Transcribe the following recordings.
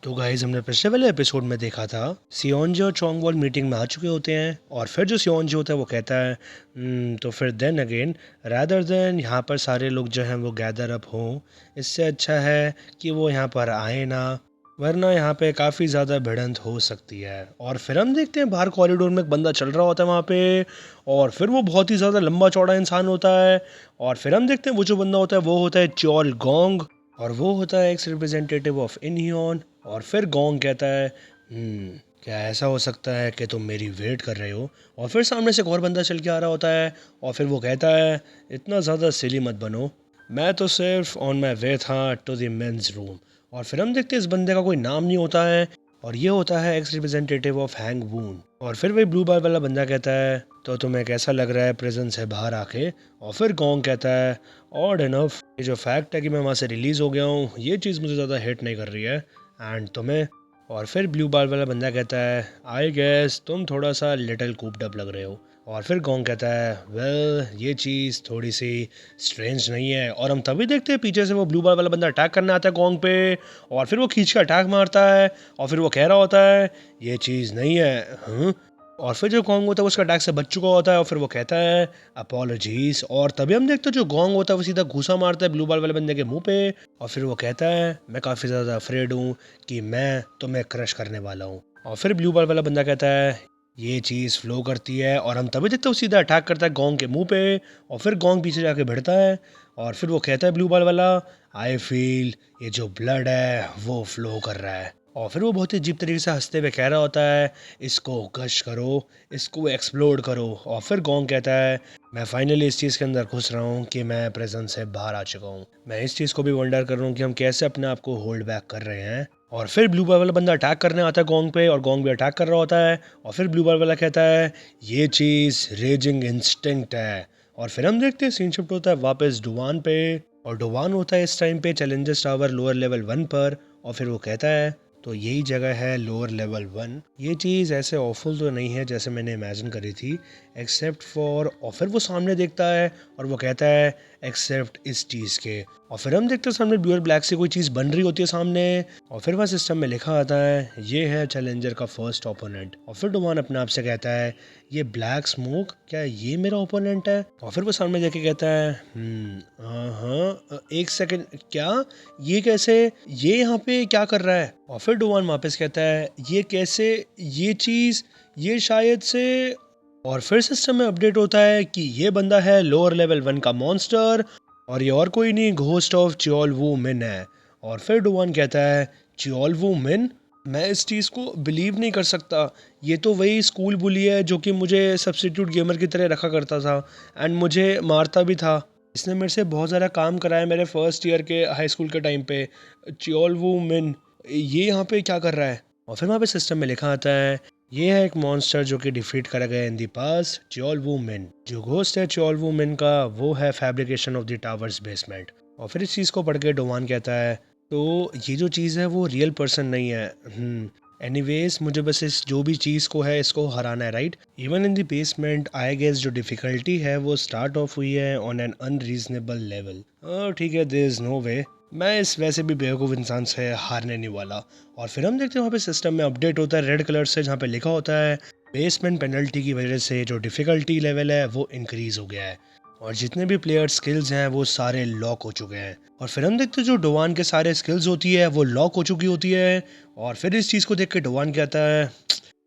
तो गाइस हमने पिछले वाले एपिसोड में देखा था सियोंजी और चोंगवॉल मीटिंग में आ चुके होते हैं और फिर जो सियोंजी होता है वो कहता है तो फिर देन अगेन रादर देन यहाँ पर सारे लोग जो हैं वो गैदर अप हों, इससे अच्छा है कि वो यहाँ पर आए ना, वरना यहाँ पे काफ़ी ज़्यादा भिड़ंत हो सकती है। और फिर हम देखते हैं बाहर कॉरिडोर में एक बंदा चल रहा होता है वहाँ पे, और फिर वो बहुत ही ज़्यादा लंबा चौड़ा इंसान होता है। और फिर हम देखते हैं वो जो बंदा होता है वो होता है च्योल गोंग, और वो होता है एक्स रिप्रेजेंटेटिव ऑफ इनह्योन। और फिर गोंग कहता है क्या ऐसा हो सकता है कि तुम मेरी वेट कर रहे हो? और फिर सामने से एक और बंदा चल के आ रहा होता है और फिर वो कहता है इतना ज़्यादा सिली मत बनो, मैं तो सिर्फ ऑन माई वे था टू द मेंस रूम। और फिर हम देखते हैं इस बंदे का कोई नाम नहीं होता है और ये होता है एक्स रिप्रेजेंटेटिव ऑफ हैंग वून। और फिर वही ब्लू बार वाला बंदा कहता है तो तुम्हें कैसा लग रहा है प्रिजन से बाहर आके? और फिर गोंग कहता है ऑड इनफ, ये जो फैक्ट है कि मैं वहाँ से रिलीज़ हो गया हूँ ये चीज़ मुझे ज़्यादा हिट नहीं कर रही है, एंड तुम्हें? और फिर ब्लू बार वाला बंदा कहता है आई गेस तुम थोड़ा सा लिटिल कूप्ड अप लग रहे हो। और फिर गोंग कहता है वेल ये चीज़ थोड़ी सी स्ट्रेंज नहीं है। और हम तभी देखते हैं पीछे से वो ब्लू बार वाला बंदा अटैक करने आता है गोंग पे, और फिर वो खींच के अटैक मारता है और फिर वो कह रहा होता है ये चीज़ नहीं है। हाँ, और फिर जो गोंग होता है उसका अटैक से बच चुका होता है और फिर वो कहता है अपोलॉजीज। और तभी हम देखते हैं जो गोंग होता है वो सीधा घूसा मारता है ब्लू बाल वाले बंदे के मुंह पे, और फिर वो कहता है मैं काफ़ी ज़्यादा अफ्रेड हूँ कि मैं तुम्हें क्रश करने वाला हूँ। और फिर ब्लू बाल वाला बंदा कहता है ये चीज़ फ्लो करती है, और हम तभी देखते हैं वो सीधा अटैक करता है गोंग के मुंह पे, और फिर गोंग पीछे जाके भिड़ता है और फिर वो कहता है ब्लू बाल वाला आई फील ये जो ब्लड है वो फ्लो कर रहा है। और फिर वो बहुत ही अजीब तरीके से हंसते हुए कह रहा होता है इसको गश करो, इसको एक्सप्लोड करो। और फिर गोंग कहता है मैं फाइनली इस चीज़ के अंदर घुस रहा हूँ कि मैं प्रेजेंट से बाहर आ चुका हूँ। मैं इस चीज़ को भी वंडर कर रहा हूँ कि हम कैसे अपने आप को होल्ड बैक कर रहे हैं। और फिर ब्लू बार वाला बंदा अटैक करने आता है गोंग पे और गोंग भी अटैक कर रहा होता है, और फिर ब्लू बार वाला कहता है ये चीज़ रेजिंग इंस्टिंक्ट है। और फिर हम देखते हैं सीन शिफ्ट होता है वापस डुवान पे, और डुवान होता है इस टाइम पे चैलेंजर्स टावर लोअर लेवल 1 पर। और फिर वो कहता है तो यही जगह है लोअर लेवल 1, ये चीज़ ऐसे ऑफुल तो नहीं है जैसे मैंने इमेजिन करी थी, एक्सेप्ट फॉर। और फिर वो सामने देखता है और वो कहता है एक्सेप्ट इस चीज़ के। और फिर हम देखते हैं सामने ब्लू और ब्लैक से कोई चीज़ बन रही होती है सामने, और फिर वह सिस्टम में लिखा आता है ये है चैलेंजर का फर्स्ट ओपोनेंट। और फिर डुवान अपने आप से कहता है ये ब्लैक स्मोक क्या ये मेरा ओपोनेंट है? और फिर वो सामने देख के कहता है हाँ एक सेकंड क्या, ये कैसे, ये यहाँ पे क्या कर रहा है? और फिर डुवान वापस कहता है ये कैसे, ये चीज़, ये शायद से। और फिर सिस्टम में अपडेट होता है कि ये बंदा है लोअर लेवल 1 का मॉन्स्टर, और ये और कोई नहीं घोस्ट ऑफ च्योल वू मिन है। और फिर डुवान कहता है च्योल वू मिन, मैं इस चीज़ को बिलीव नहीं कर सकता, ये तो वही स्कूल बुली है जो कि मुझे सब्स्टिट्यूट गेमर की तरह रखा करता था एंड मुझे मारता भी था, इसने मेरे से बहुत ज़्यादा काम कराया मेरे फर्स्ट ईयर के हाई स्कूल के टाइम पे। च्योल वू मिन ये यहाँ पे क्या कर रहा है? और फिर वहाँ पे सिस्टम में लिखा आता है ये है एक मॉन्स्टर जो कि डिफीट करा गया इन दी पास, च्योल वू मिन। जो घोस्ट है च्योल वू मिन का वो है fabrication of the towers basement. और फिर इस चीज़ को पढ़ के डोवान कहता है तो ये जो चीज़ है वो रियल पर्सन नहीं है। एनीवेज मुझे बस इस जो भी चीज़ को है इसको हराना है, right? Even in the basement I guess जो डिफ़िकल्टी है वो स्टार्ट ऑफ हुई है ऑन एन अनरीजनेबल लेवल। ठीक है, देयर इज़ नो वे, मैं इस वैसे भी बेवकूफ़ इंसान से हारने नहीं वाला। और फिर हम देखते हैं वहाँ पे सिस्टम में अपडेट होता है रेड कलर से, जहाँ पे लिखा होता है बेसमेंट पेनल्टी की वजह से जो डिफ़िकल्टी लेवल है वो इंक्रीज़ हो गया है और जितने भी प्लेयर स्किल्स हैं वो सारे लॉक हो चुके हैं। और फिर हम देखते हैं जो डोवान के सारे स्किल्स होती है वो लॉक हो चुकी होती है। और फिर इस चीज़ को देख के डोवान कहता है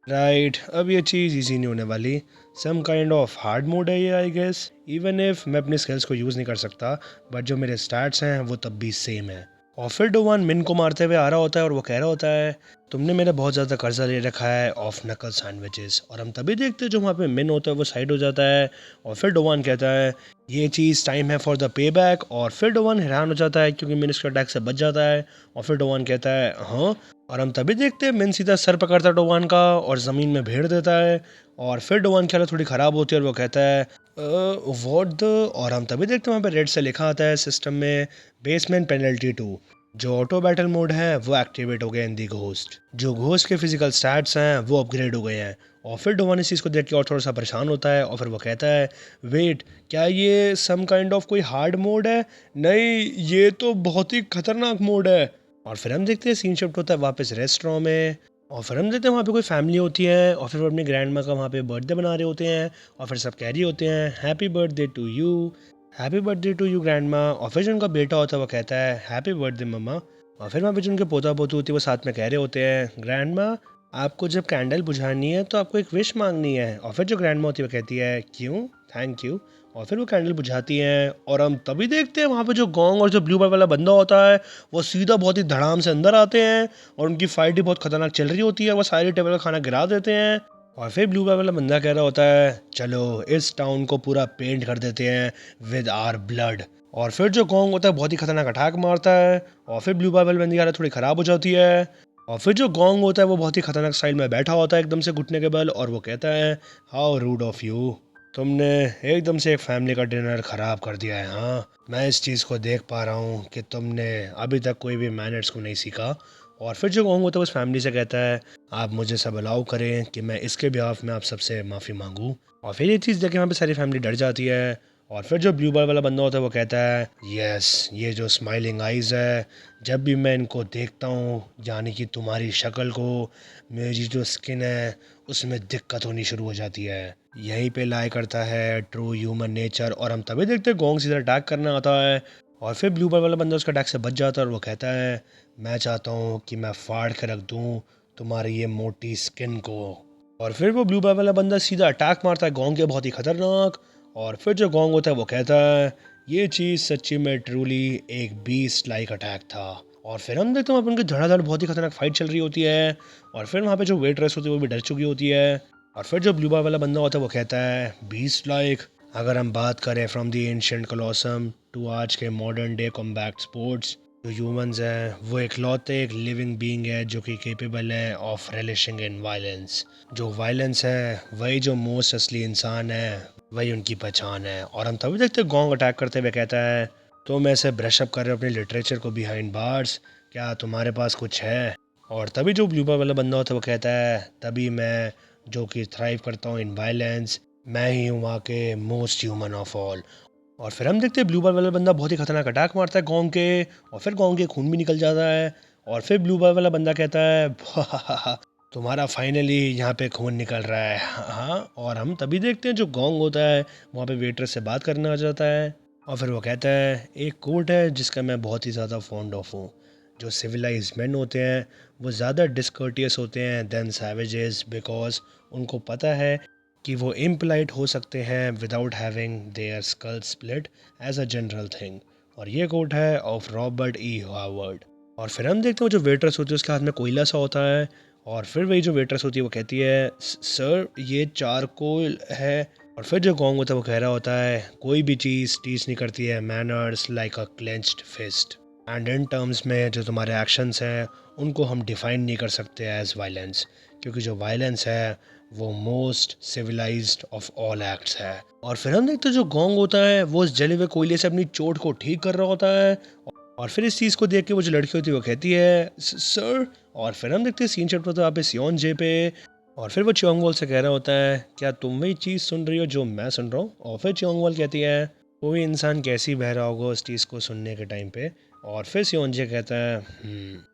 राइट, अब ये चीज़ इजी नहीं होने वाली, some kind of hard mode है ये आई गेस। इवन इफ मैं अपने स्किल्स को यूज़ नहीं कर सकता बट जो मेरे स्टैट्स हैं वो तब भी सेम है। और फिर डोवान मिन को मारते हुए आ रहा होता है और वो कह रहा होता है तुमने मेरा बहुत ज़्यादा कर्जा ले रखा है ऑफ नकल सैंडविचेस। और हम तभी देखते हैं जो वहाँ पे मिन होता है वो साइड हो जाता है, और फिर डोवान कहता है ये चीज़ टाइम है फॉर द पे बैक। और फिर डोवान हैरान हो जाता है क्योंकि मिन इसके अटैक से बच जाता है। और फिर डोवान कहता है हाँ, और हम तभी देखते हैं मिन सीधा सर पकड़ता है डोवान का और ज़मीन में भेड़ देता है। और फिर डोवान की हालत थोड़ी ख़राब होती है और वो कहता है व्हाट द। और हम तभी देखते हैं वहाँ पे रेड से लिखा आता है सिस्टम में बेसमेंट पेनल्टी 2, जो ऑटो बैटल मोड है वो एक्टिवेट हो गया इन दी घोस्ट। जो घोस्ट के फिजिकल स्टैट्स हैं वो अपग्रेड हो गए हैं। और फिर डोवान इस चीज़ को देख के और थोड़ा सा परेशान होता है और फिर वो कहता है वेट, क्या ये सम काइंड ऑफ कोई हार्ड मोड है? नहीं, ये तो बहुत ही खतरनाक मोड है। और फिर हम देखते हैं सीन शिफ्ट होता है वापस रेस्टोरेंट में। और फिर हम देखते हैं वहाँ पे कोई फैमिली होती है और फिर वो अपनी ग्रैंड माँ का वहाँ पे बर्थडे बना रहे होते हैं। और फिर सब कह रही होते हैं happy birthday to you, happy birthday to you grand माँ। और फिर जो उनका बेटा होता है वो कहता है हैप्पी बर्थडे मम्मा। और फिर वहाँ पे जो उनके पोता पोती होती है वो साथ में कह रहे होते हैं ग्रैंड माँ आपको जब कैंडल बुझानी है तो आपको एक विश मांगनी है। और फिर जो ग्रैंड माँ होती है वो कहती है क्यों, थैंक यू। और फिर वो कैंडल बुझाती हैं और हम तभी देखते हैं वहाँ पे जो गोंग और जो ब्लू बार वाला बंदा होता है वो सीधा बहुत ही धड़ाम से अंदर आते हैं और उनकी फाइट भी बहुत खतरनाक चल रही होती है। वो सारी टेबल का खाना गिरा देते हैं। और फिर ब्लू बार वाला बंदा कह रहा होता है चलो इस टाउन को पूरा पेंट कर देते हैं विद आर ब्लड। और फिर जो गोंग होता है बहुत ही खतरनाक अटैक मारता है और फिर ब्लू बार वाली बंदी की हालत थोड़ी ख़राब हो जाती है। और फिर जो गोंग होता है वो बहुत ही खतरनाक स्टाइल में बैठा होता है एकदम से घुटने के बल और वो कहता है हाउ रूड ऑफ यू, तुमने एकदम से एक फैमिली का डिनर ख़राब कर दिया है। हाँ मैं इस चीज़ को देख पा रहा हूँ कि तुमने अभी तक कोई भी मैनर्स को नहीं सीखा। और फिर जो गोंग होता है उस फैमिली से कहता है आप मुझे सब अलाउ करें कि मैं इसके बिहाफ में आप सबसे माफ़ी मांगूँ। और फिर ये चीज़ देख के वहाँ पे सारी फैमिली डर जाती है। और फिर जो ब्लू बार वाला बंदा होता है वो कहता है यस ये जो स्माइलिंग आइज़ है जब भी मैं इनको देखता हूँ यानी कि तुम्हारी शक्ल को मेरी जो स्किन है उसमें दिक्कत होनी शुरू हो जाती है। यहीं पे लाई करता है ट्रू ह्यूमन नेचर। और हम तभी देखते हैं गोंग सीधा अटैक करना आता है और फिर ब्लू बार वाला बंदा उसका अटैक से बच जाता है और वो कहता है मैं चाहता हूँ कि मैं फाड़ के रख दूँ तुम्हारी ये मोटी स्किन को। और फिर वो ब्लू बार वाला बंदा सीधा अटैक मारता है गोंग के बहुत ही खतरनाक। और फिर जो गोंग होता है वो कहता है ये चीज़ सच्ची में ट्रूली एक बीस्ट लाइक अटैक था। और फिर हम देखते हैं वहाँ पे उनकी धड़ाधड़ बहुत ही खतरनाक फाइट चल रही होती है। और फिर वहाँ पे जो वेटरेस होती है वो भी डर चुकी होती है। और फिर जो ब्लू बार वाला बंदा होता है वो कहता है बीस्ट लाइक अगर हम बात करें फ्रॉम द एंशिएंट कोलोसम टू आज के मॉडर्न डे कॉम्बैट स्पोर्ट्स जो ह्यूमंस हैं वो इकलौते एक लिविंग बीइंग है जो कि केपेबल है ऑफ रिलिशिंग इन वायलेंस। जो वायलेंस है वही जो मोस्ट असली इंसान है वही उनकी पहचान है। और हम तभी देखते गोंग अटैक करते हुए कहता है तुम ऐसे ब्रश अप कर रहे हो अपने लिटरेचर को बिहाइंड बार्स, क्या तुम्हारे पास कुछ है। और तभी जो ब्लू बार वाला बंदा होता है वो कहता है तभी मैं जो कि थ्राइव करता हूँ इन वायलेंस मैं ही हूँ वहाँ के मोस्ट ह्यूमन ऑफ ऑल। और फिर हम देखते हैं ब्लू बार वाला बंदा बहुत ही खतरनाक अटैक मारता है गोंग के और फिर गोंग के खून भी निकल जाता है। और फिर ब्लू बार वाला बंदा कहता है तुम्हारा फाइनली यहाँ पे खून निकल रहा है। हाँ और हम तभी देखते हैं जो गोंग होता है वहाँ पे वेटर से बात करने आ जाता है। और फिर वो कहता है एक कोट है जिसका मैं बहुत ही ज़्यादा फॉन्ड ऑफ हूँ, जो सिविलाइज मैन होते हैं वो ज़्यादा डिस्कर्टियस होते हैं देन सैवेजेस बिकॉज उनको पता है कि वो इम्पोलाइट हो सकते हैं without having their skull split as a general thing. और ये कोट है ऑफ रॉबर्ट ई हावर्ड। और फिर हम देखते हैं जो वेट्रेस होती है उसके हाथ में कोयला सा होता है। और फिर वही जो वेट्रेस होती है वो कहती है सर ये चारकोल है। और फिर जो गोंग होता है वो कह रहा होता है कोई भी चीज़ टीच नहीं करती है manners like a clenched fist and in terms में जो तुम्हारे एक्शंस हैं उनको हम डिफ़ाइन नहीं कर सकते एज वायलेंस, क्योंकि जो वायलेंस है वो most civilized of all acts है। और फिर हम देखते हैं जो गोंग होता है वो उस जले हुए कोयले से अपनी चोट को ठीक कर रहा होता है। और फिर इस चीज़ को देख के वो जो लड़की होती है वो कहती है सर। और फिर हम देखते हैं सीन शिफ्ट होता है वहाँ पे सियोन जे पे। और फिर वो चियोंगवॉल से कह रहा होता है क्या तुम वही चीज़ सुन रही हो जो मैं सुन रहा हूँ। और फिर चियोंगवॉल कहती है कोई इंसान कैसी बह रहा होगा उस चीज़ को सुनने के टाइम पे। और फिर सियोनजे कहता है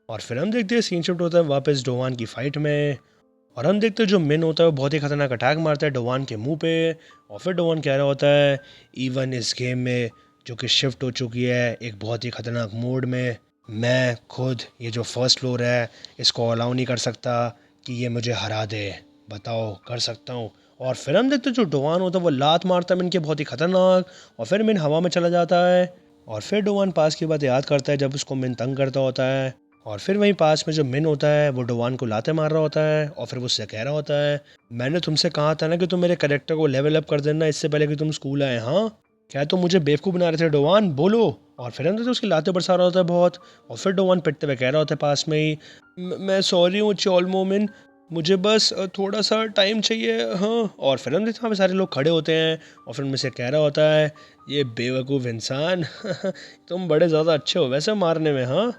और फिर हम देखते हैं सीन शिफ्ट होता है वापस डोवान की फाइट में। और हम देखते हैं जो मिन होता है वो बहुत ही खतरनाक अटैक मारता है डोवान के मुंह पे। और फिर डोवान कह रहा होता है इवन इस गेम में जो कि शिफ्ट हो चुकी है एक बहुत ही खतरनाक मोड में मैं खुद ये जो फर्स्ट फ्लोर है इसको अलाउ नहीं कर सकता कि ये मुझे हरा दे, बताओ कर सकता हूँ। और फिर हम देखते हैं जो डोवान होता है वो लात मारता है मिन के बहुत ही खतरनाक और फिर मिन हवा में चला जाता है। और फिर डोवान पास की बात याद करता है जब उसको मिन तंग करता होता है। और फिर वहीं पास में जो मिन होता है वो डोवान को लाते मार रहा होता है। और फिर वो उससे कह रहा होता है मैंने तुमसे कहा था ना कि तुम मेरे कैरेक्टर को लेवल अप कर देना इससे पहले कि तुम स्कूल आए, हाँ क्या तुम मुझे बेवकूफ़ बना रहे थे डोवान, बोलो। और फिर अंदर से उसकी लाते बरसा रहा होता है बहुत। और फिर डोवान पिटते हुए कह रहा होता है पास में ही मैं सॉरी हूँ चॉल मोमिन, मुझे बस थोड़ा सा टाइम चाहिए, हाँ। और फिर हम देखते वहाँ पे सारे लोग खड़े होते हैं और फिर उनमें से कह रहा होता है ये बेवकूफ़ इंसान तुम बड़े ज़्यादा अच्छे हो वैसे मारने में, हाँ।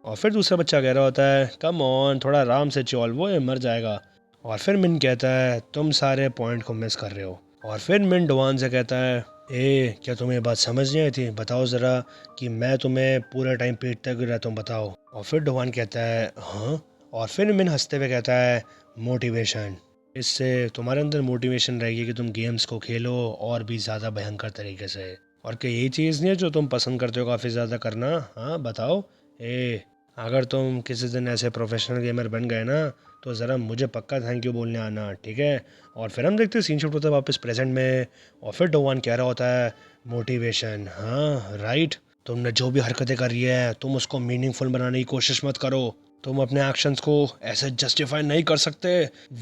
और फिर दूसरा बच्चा कह रहा होता है कम ऑन थोड़ा आराम से चौल वो मर जाएगा। और फिर मिन कहता है तुम सारे पॉइंट को मिस कर रहे हो। और फिर मिन डोवान से कहता है क्या तुम्हें ये बात समझ नहीं आई थी? बताओ ज़रा कि मैं तुम्हें पूरा टाइम पीटता क्यों रहता हूँ, बताओ। और फिर डोवान कहता है हाँ। और फिर मिन हंसते हुए कहता है मोटिवेशन। इससे तुम्हारे अंदर मोटिवेशन रहेगी कि तुम गेम्स को खेलो और भी ज़्यादा भयंकर तरीके से। और क्या यही चीज़ नहीं है जो तुम पसंद करते हो काफ़ी ज़्यादा करना? हाँ बताओ। अगर तुम किसी दिन ऐसे प्रोफेशनल गेमर बन गए ना, तो ज़रा मुझे पक्का थैंक यू बोलने आना, ठीक है? और फिर हम देखते हैं सीन शिफ्ट होता है वापस प्रेजेंट में। और फिर डोवान कह रहा होता है मोटिवेशन, हाँ राइट। तुमने जो भी हरकतें करी है तुम उसको मीनिंगफुल बनाने की कोशिश मत करो। तुम अपने एक्शंस को ऐसे जस्टिफाई नहीं कर सकते।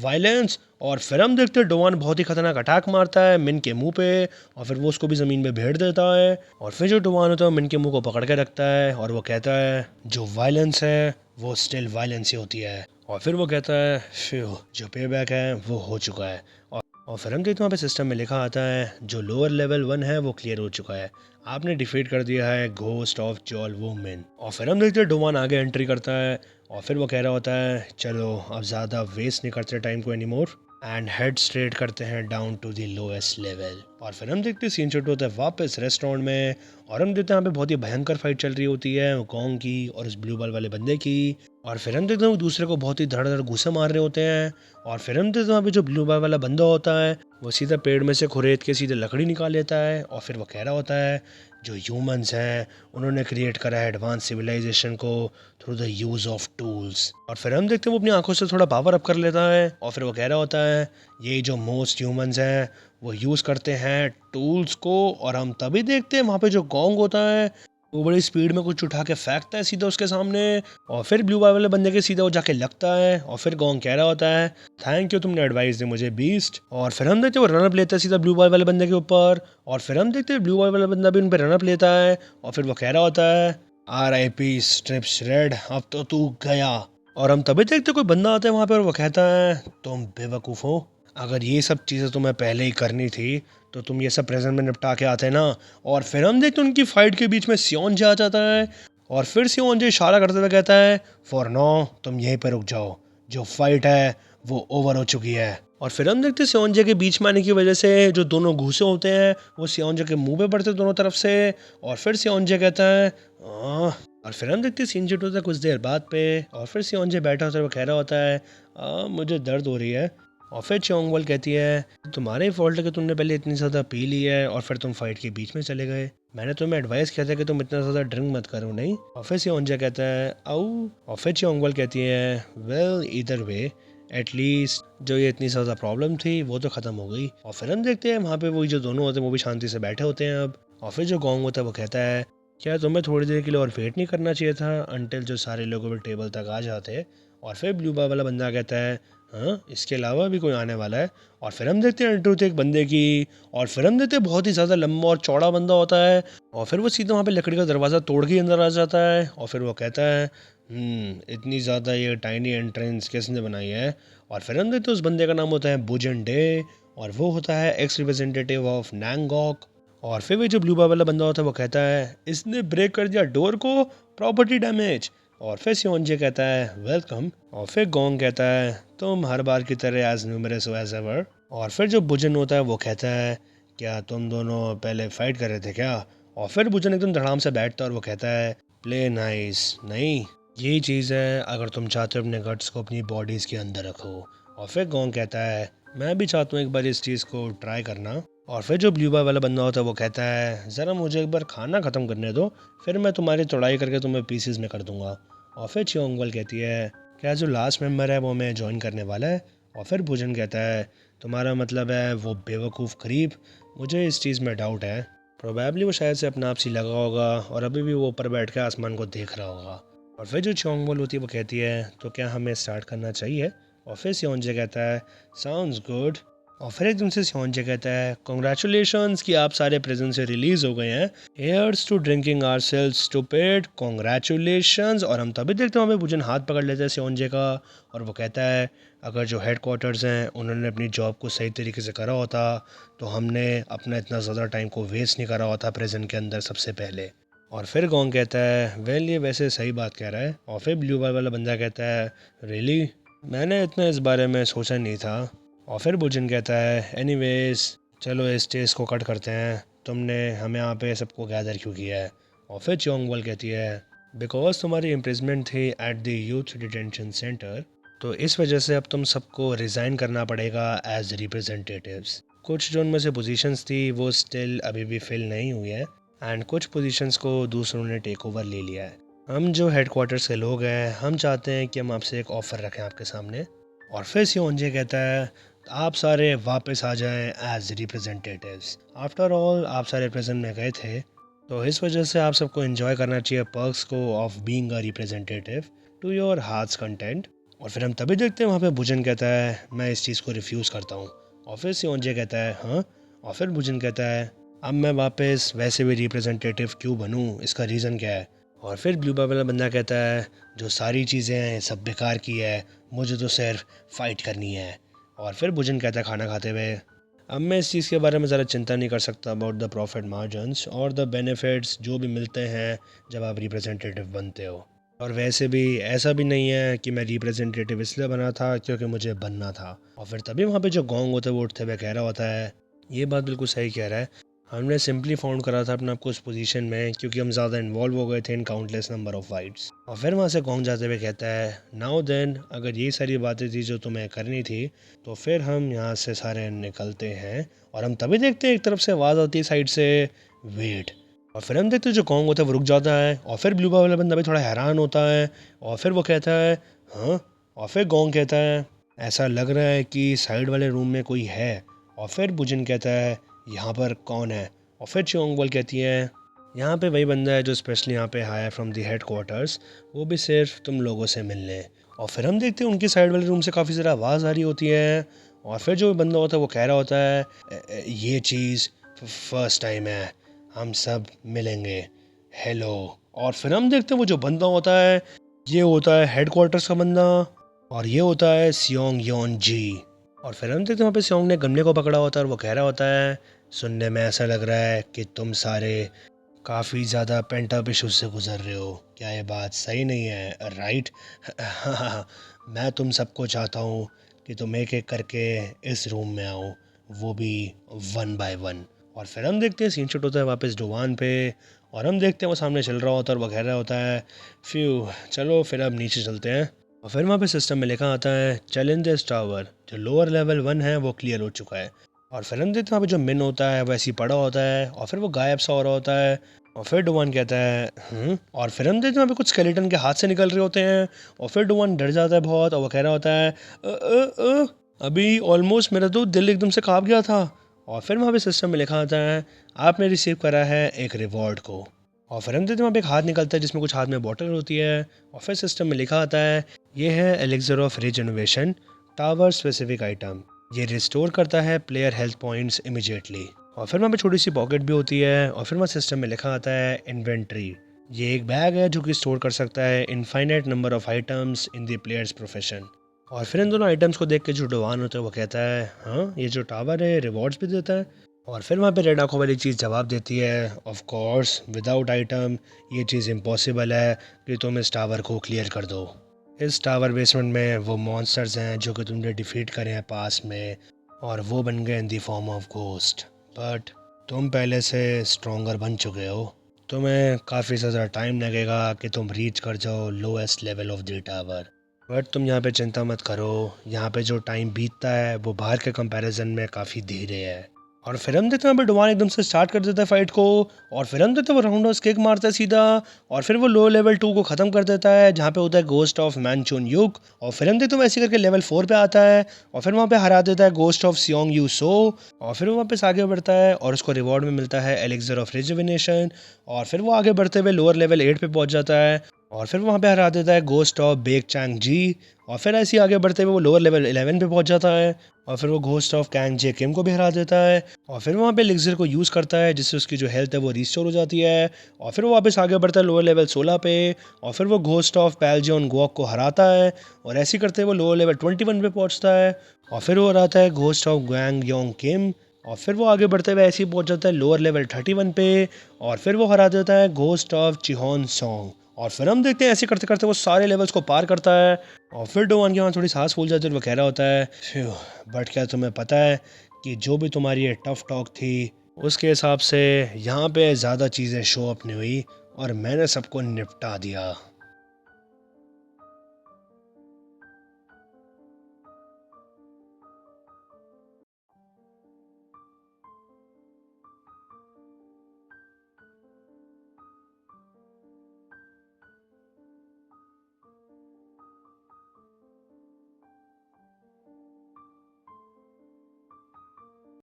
वायलेंस। और फिर हम देखते हैं डोवान बहुत ही खतरनाक अटैक मारता है मिन के मुंह पे। और फिर वो उसको भी ज़मीन में भेड़ देता है। और फिर जो डोवान होता है मिन के मुंह को पकड़ के रखता है और वो कहता है जो वायलेंस है वो स्टिल वायलेंस ही होती है। और फिर वो कहता है फ्यू जो पे बैक है वो हो चुका है। और फिर हम देखते हैं वहाँ पे सिस्टम में लिखा आता है जो लोअर लेवल 1 है वो क्लियर हो चुका है। आपने डिफीट कर दिया है घोस्ट ऑफ जॉल वूमेन। और फिर हम देखते हैं डोवान आगे एंट्री करता है। और फिर वो कह रहा होता है चलो अब ज़्यादा वेस्ट नहीं करते टाइम को एनीमोर एंड हेड स्ट्रेट करते हैं down to the lowest level. और फिर हम देखते हैं सीन शूट होता है वापस रेस्टोरेंट में। और हम देखते हैं यहाँ पे बहुत ही भयंकर फाइट चल रही होती है गोंग की और उस ब्लू बॉल वाले बंदे की। और फिर हम देखते हैं वो दूसरे को बहुत ही धड़ धड़ घूसे मार रहे होते हैं। और फिर हम देखते हैं वहाँ पे जो ब्लू बॉल वाला बंदा होता है वो सीधा पेड़ में से खुरेद के सीधे लकड़ी निकाल लेता है। और फिर वो कह रहा होता है जो ह्यूमंस हैं उन्होंने क्रिएट करा है एडवांस सिविलाइजेशन को through the use of tools. और फिर हम देखते हैं वो अपनी आंखों से थोड़ा पावर अप कर लेता है। और फिर वो कह रहा होता है ये जो मोस्ट ह्यूमंस हैं वो यूज़ करते हैं टूल्स को। और हम तभी देखते हैं वहाँ पे जो गोंग होता है वो बड़ी स्पीड में कुछ उठा के फेंकता है सीधा उसके सामने। और फिर ब्लू वाले बंदे के सीधा वो जाके लगता है। और फिर गोंग कह रहा होता है थैंक यू तुमने एडवाइस दी मुझे बीस्ट। और फिर हम देखते हैं वो रनअप लेता है सीधा ब्लू बॉल वाले बंदे के ऊपर। और फिर हम देखते हैं ब्लू बॉल वाला बंदा भी उन पर रनअप लेता है। और फिर वो कह रहा होता है RIP स्ट्रिप्स रेड अब तो तू गया। और हम तभी देखते कोई बंदा आता है वहाँ पे और वो कहता है तुम बेवकूफ़ हो, अगर ये सब चीज़ें तुम्हें पहले ही करनी थी तो तुम ये सब प्रेजेंट में निपटा के आते ना। और फिर हम देखते उनकी फाइट के बीच में सियोन जे आ जाता है। और फिर सियोन जे इशारा करते हुए कहता है फॉर नाउ तुम यहीं पर रुक जाओ, जो फाइट है वो ओवर हो चुकी है। और फिर हम देखते सियोन जे के बीच में आने की वजह से जो दोनों घूसे होते हैं वो सियोन जे के मुंह पे पड़ते दोनों तरफ से। और फिर सियोन जे कहता है और फिर हम देखते सीन शिफ्ट होता है कुछ देर बाद पे। और फिर सियोन जे बैठा होता है वो कह रहा होता है मुझे दर्द हो रही है। और फिर चोंगवल कहती है तुम्हारे ही फॉल्ट है कि तुमने पहले इतनी ज़्यादा पी ली है और फिर तुम फाइट के बीच में चले गए। मैंने तुम्हें एडवाइस किया था कि तुम इतना ज़्यादा ड्रिंक मत करो, नहीं? और फिर सियोंजा कहता है आऊ। और फिर चोंगवल कहती है वेल ईदर वे एटलीस्ट जो ये इतनी ज़्यादा प्रॉब्लम थी वो तो ख़त्म हो गई। और फिर हम देखते हैं वहाँ पे वही जो दोनों होते हैं वो भी शांति से बैठे होते हैं अब। और फिर जो गोंग होता है वो कहता है क्या तुम्हें थोड़ी देर के लिए और वेट नहीं करना चाहिए था अंटिल जो सारे लोग टेबल तक आ जाते? और फिर ब्लू बार वाला बंदा कहता है हाँ इसके अलावा भी कोई आने वाला है। और फिर हम देखते हैं इंटरव्यू एक बंदे की। और फिर हम देखते हैं बहुत ही ज़्यादा लंबा और चौड़ा बंदा होता है। और फिर वो सीधा वहाँ पे लकड़ी का दरवाज़ा तोड़ के अंदर आ जाता है। और फिर वो कहता है इतनी ज़्यादा ये टाइनी एंट्रेंस किसने बनाई है? और फिर हम देखते हैं उस बंदे का नाम होता है बुजन डे। और वो होता है एक्स रिप्रेजेंटेटिव ऑफ नैंगॉक। और फिर वो जो ब्लू बार वाला बंदा होता है वो कहता है इसने ब्रेक कर दिया डोर को, प्रॉपर्टी डैमेज। और फिर सियोंजे कहता है वेलकम। और फिर गोंग कहता है तुम हर बार की तरह एज न्यूमरस हो एज एवर। और फिर जो बुजन होता है वो कहता है क्या तुम दोनों पहले फाइट कर रहे थे क्या? और फिर बुजन एकदम धड़ाम से बैठता है और वो कहता है प्ले नाइस नहीं, यही चीज़ है अगर तुम चाहते हो अपने गट्स को अपनी बॉडीज़ के अंदर रखो। और फिर गोंग कहता है मैं भी चाहता हूँ एक बार इस चीज़ को ट्राई करना। और फिर जो ब्लू बार वाला बंदा होता है वो कहता है ज़रा मुझे एक बार खाना ख़त्म करने दो, फिर मैं तुम्हारी तोड़ाई करके तुम्हें पीसेस में कर दूंगा। और फिर चियोंगवल कहती है क्या जो लास्ट मेंबर है वो मैं ज्वाइन करने वाला है? और फिर भुजन कहता है तुम्हारा मतलब है वो बेवकूफ़ करीब, मुझे इस चीज़ में डाउट है। प्रोबेबली वो शायद से अपना आप सी लगा होगा और अभी भी वो ऊपर बैठ के आसमान को देख रहा होगा। और फिर जो चियोंगवल होती है वो कहती है तो क्या हमें स्टार्ट करना चाहिए? और फिर सियोंजे कहता है साउंड्स गुड। और फिर एकदम से सियोंजे कहता है कॉन्ग्रेचुलेशंस कि आप सारे प्रिजन से रिलीज़ हो गए हैं। Here's to drinking ourselves stupid congratulations. और हम तभी देखते हैं हमें भुजन हाथ पकड़ लेते हैं सियोंजे का। और वो कहता है अगर जो हेड क्वार्टर्स हैं उन्होंने अपनी जॉब को सही तरीके से करा होता तो हमने अपना इतना ज़्यादा टाइम को वेस्ट नहीं करा होता प्रिजन के अंदर सबसे पहले। और फिर गोंग कहता है वेल ये वैसे सही बात कह रहा है। और फिर ब्लू बार वाला बंदा कहता है रियली मैंने इतना इस बारे में सोचा नहीं था। और फिर बुजन कहता है एनीवेज चलो इस स्टेज को कट करते हैं, तुमने हमें यहाँ पे सबको गैदर क्यों किया है? और फिर चोंगवॉल कहती है, बिकॉज तुम्हारी इम्प्रिजमेंट थी at the youth detention centre, तो इस वजह से अब तुम सबको रिज़ाइन करना पड़ेगा एज रिप्रेजेंटेटिव्स। कुछ जो उनमें से पोजीशंस थी वो स्टिल अभी भी फिल नहीं हुई है, एंड कुछ पोजीशंस को दूसरों ने टेक ओवर ले लिया है। हम जो हेडक्वार्टर्स के लोग हैं, हम चाहते हैं कि हम आपसे एक ऑफ़र रखें आपके सामने। और फिर सियोंजे कहता है, आप सारे वापस आ जाएं एज रिप्रेजेंटेटिव्स। आफ्टर ऑल आप सारे प्रेजेंट में गए थे, तो इस वजह से आप सबको एंजॉय करना चाहिए पर्क्स को of being a representative to your heart's content. और फिर हम तभी देखते हैं वहाँ पे भुजन कहता है, मैं इस चीज़ को रिफ्यूज़ करता हूँ। और फिर सियोंजे कहता है, हाँ? और फिर भुजन कहता है, अब मैं वापस वैसे भी रिप्रेजेंटेटिव क्यों बनूँ, इसका रीज़न क्या है? और फिर ब्लू वाला बंदा कहता है, जो सारी चीज़ें हैं सब बेकार की है, मुझे तो सिर्फ फ़ाइट करनी है। और फिर भुजन कहता है खाना खाते हुए, अब मैं इस चीज़ के बारे में ज़्यादा चिंता नहीं कर सकता अबाउट द प्रॉफिट मार्जिन्स और द बेनिफिट्स जो भी मिलते हैं जब आप रिप्रेजेंटेटिव बनते हो। और वैसे भी ऐसा भी नहीं है कि मैं रिप्रेजेंटेटिव इसलिए बना था क्योंकि मुझे बनना था। और फिर तभी वहाँ पे जो गोंग होता है वो उठते हुए कह रहा होता है, ये बात बिल्कुल सही कह रहा है, हमने सिंपली फाउंड करा था अपने आपको उस पोजीशन में क्योंकि हम ज़्यादा इन्वॉल्व हो गए थे in countless number of fights. और फिर वहाँ से गोंग जाते हुए कहता है, नाउ देन, अगर ये सारी बातें थी जो तुम्हें करनी थी, तो फिर हम यहाँ से सारे निकलते हैं। और हम तभी देखते हैं एक तरफ से आवाज़ आती है साइड से, वेट। और फिर हम देखते हैं जो गोंग होता है वो रुक जाता है। और फिर ब्लू वाला बंदा भी थोड़ा हैरान होता है। और फिर वो कहता है, हाँ? और फिर गोंग कहता है, ऐसा लग रहा है कि साइड वाले रूम में कोई है। और फिर बुजिन कहता है, यहाँ पर कौन है? और फिर चोंगबोल कहती है, यहाँ पे वही बंदा है जो स्पेशली यहाँ पे आया फ्रॉम दी हेड क्वार्टर्स, वो भी सिर्फ तुम लोगों से मिलने। और फिर हम देखते हैं उनकी साइड वाले रूम से काफ़ी ज़्यादा आवाज़ आ रही होती है। और फिर जो बंदा होता है वो कह रहा होता है, ये चीज़ फर्स्ट टाइम है, हम सब मिलेंगे, हेलो। और फिर हम देखते हैं वो जो बंदा होता है, ये होता है हेड क्वार्टर्स का बंदा, और ये होता है सियोंग योन जी। और फिर हम देखते हैं वहाँ पे सियोंग ने गमले को पकड़ा होता है और वो कह रहा होता है, सुनने में ऐसा लग रहा है कि तुम सारे काफ़ी ज़्यादा पेंटअप इश्यूज से गुजर रहे हो, क्या ये बात सही नहीं है, राइट? मैं तुम सबको चाहता हूँ कि तुम एक एक करके इस रूम में आओ, वो भी 1 बाय 1। और फिर हम देखते हैं सीन शूट होता है वापस डोवान पे, और हम देखते हैं वो सामने चल रहा होता है और वो कह रहा होता है, फ्यू, चलो फिर अब नीचे चलते हैं। और फिर वहाँ पे सिस्टम में लिखा आता है, चैलेंजेस टावर, जो लोअर लेवल 1 है वो क्लियर हो चुका है। और फिर हम देखते हैं वहाँ पे जो मिन होता है वो ऐसे ही पड़ा होता है, और फिर वो गायब सा हो रहा होता है। और फिर डोवान कहता है, और फिर हम देखते हैं वहाँ पे कुछ स्केलेटन के हाथ से निकल रहे होते हैं। और फिर डोवान डर जाता है बहुत, और वो कह रहा होता है, अभी ऑलमोस्ट मेरा तो दिल एकदम से काँप गया था। और फिर वहाँ पे सिस्टम में लिखा आता है, आपने रिसीव करा है एक रिवॉर्ड को। और फिर हम देखते हैं वहाँ पे एक हाथ निकलता है जिसमें कुछ हाथ में बॉटल होती है। और फिर सिस्टम में लिखा आता है, ये है elixir of regeneration, tower specific item, ये रिस्टोर करता है प्लेयर हेल्थ पॉइंट्स इमीडिएटली। और फिर वहाँ पे छोटी सी पॉकेट भी होती है। और फिर वहाँ सिस्टम में लिखा आता है इन्वेंट्री, ये एक बैग है जो कि स्टोर कर सकता है infinite number of items in the players profession. और फिर इन दोनों आइटम्स को देख के जो डोवान होता है वो कहता है, हाँ, ये जो टावर है रिवॉर्ड्स भी देता है। और फिर वहाँ पे रेड आँखों वाली चीज़ जवाब देती है, ऑफ कोर्स विदाउट आइटम ये चीज़ इम्पॉसिबल है कि तुम इस टावर को क्लियर कर दो। इस टावर बेसमेंट में वो मॉन्स्टर्स हैं जो कि तुमने डिफीट करे हैं पास में, और वो बन गए in the form of ghost. But तुम पहले से स्ट्रॉन्गर बन चुके हो, तुम्हें काफ़ी ज़्यादा टाइम लगेगा कि तुम रीच कर जाओ lowest level of the tower. But तुम यहाँ पे चिंता मत करो, यहाँ पे जो टाइम बीतता है वो बाहर के कंपैरिजन में काफ़ी धीरे है। और फिर हम देखते हैं यहाँ पे डुवान एकदम से स्टार्ट कर देता है फाइट को। और फिर हम देखते हैं वो राउंड हाउस किक मारता है सीधा, और फिर वो लो लेवल 2 को ख़त्म कर देता है जहाँ पे होता है गोस्ट ऑफ मैनचून युग। और फिर हम देखते हैं वैसे करके लेवल 4 पे आता है, और फिर वहाँ पे हरा देता है गोस्ट ऑफ सियोंग यू सो। और फिर वो वापस आगे बढ़ता है और उसको रिवॉर्ड में मिलता है एलिक्सर ऑफ रिजुविनेशन। और फिर वो आगे बढ़ते हुए लोअर लेवल 8 पे पहुँच जाता है, और फिर वहाँ पे हरा देता है गोस्ट ऑफ बेक चैंग जी। और फिर ऐसे ही आगे बढ़ते हुए वो लोअर लेवल 11 पे पहुँच जाता है, और फिर वो घोस्ट ऑफ कैंग जे किम को भी हरा देता है। और फिर वहाँ पे एलिक्सर को यूज़ करता है जिससे उसकी जो हेल्थ है वो रिस्टोर हो जाती है। और फिर वो वापस आगे बढ़ता है लोअर लेवल 16 पे, और फिर वो घोस्ट ऑफ पैलजियन गुआक को हराता है, और ऐसे ही करते हुए वो लोअर लेवल 21 पे पहुँचता है। और फिर वो हराता है घोस्ट ऑफ ग्वैंग योंग किम। और फिर वो आगे बढ़ते हुए ऐसे ही पहुँच जाता है लोअर लेवल 31 पे, और फिर वो हरा देता है घोस्ट ऑफ चिहोन सॉन्ग। और फिर हम देखते हैं ऐसे करते करते वो सारे लेवल्स को पार करता है। और फिर डोवान की वहाँ थोड़ी सांस फूल जाती है और वो कह रहा होता है, बट क्या तुम्हें पता है कि जो भी तुम्हारी ये टफ टॉक थी उसके हिसाब से यहाँ पे ज़्यादा चीज़ें शो अप नहीं हुई और मैंने सबको निपटा दिया।